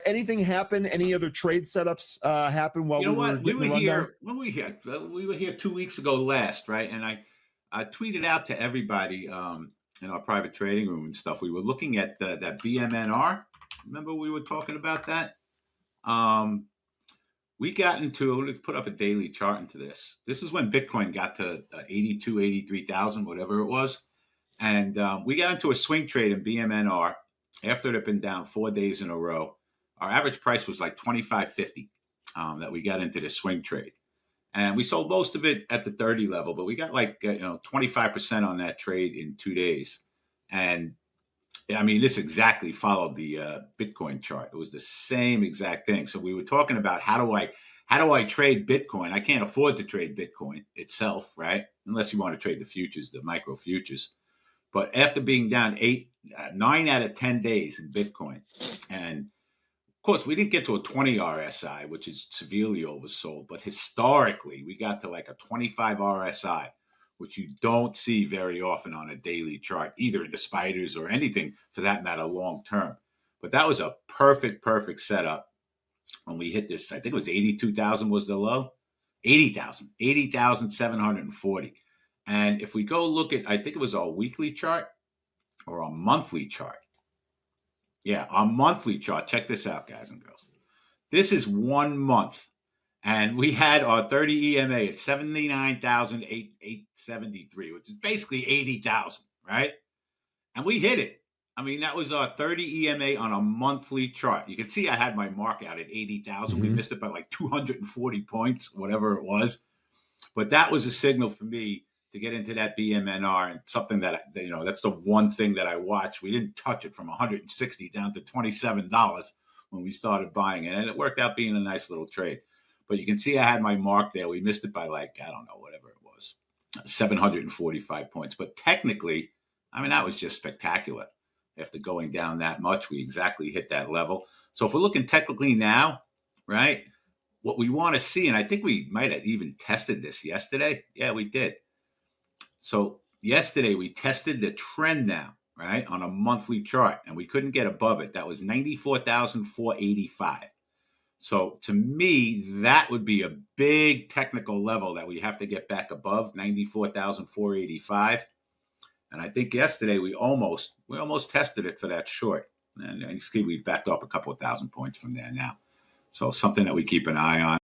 anything happen? Any other trade setups happen while You know we were what? We getting were the rundown? here when we were here 2 weeks ago last, right? And I tweeted out to everybody in our private trading room and stuff. We were looking at that BMNR. Remember we were talking about that? Um, we got into, let's put up a daily chart into this. This is when Bitcoin got to 82, 83,000, whatever it was. And we got into a swing trade in BMNR after it had been down 4 days in a row. Our average price was like 25.50 that we got into the swing trade. And we sold most of it at the 30 level, but we got like 25% on that trade in 2 days. And I mean, this exactly followed the Bitcoin chart. It was the same exact thing. So we were talking about how do I trade Bitcoin? I can't afford to trade Bitcoin itself, right? Unless you want to trade the futures, the micro futures. But after being down 9 out of 10 days in Bitcoin, and of course, we didn't get to a 20 RSI, which is severely oversold, but historically, we got to like a 25 RSI, which you don't see very often on a daily chart, either in the spiders or anything for that matter, long term. But that was a perfect setup when we hit this. I think it was 82,000 was the low, 80,740. And if we go look at, I think it was our weekly chart or our monthly chart. Yeah, our monthly chart. Check this out, guys and girls. This is 1 month. And we had our 30 EMA at 79,873, which is basically 80,000, right? And we hit it. I mean, that was our 30 EMA on a monthly chart. You can see I had my mark out at 80,000. Mm-hmm. We missed it by like 240 points, whatever it was. But that was a signal for me to get into that BMNR, and something that, that's the one thing that I watched. We didn't touch it from 160 down to $27 when we started buying it. And it worked out being a nice little trade. But you can see I had my mark there. We missed it by like, I don't know, whatever it was, 745 points. But technically, I mean, that was just spectacular. After going down that much, we exactly hit that level. So if we're looking technically now, right, what we want to see, and I think we might have even tested this yesterday. Yeah, we did. So yesterday we tested the trend now, right, on a monthly chart, and we couldn't get above it. That was 94,485. So to me, that would be a big technical level that we have to get back above 94,485. And I think yesterday we almost tested it for that short. And you see we've backed up a couple of thousand points from there now. So something that we keep an eye on.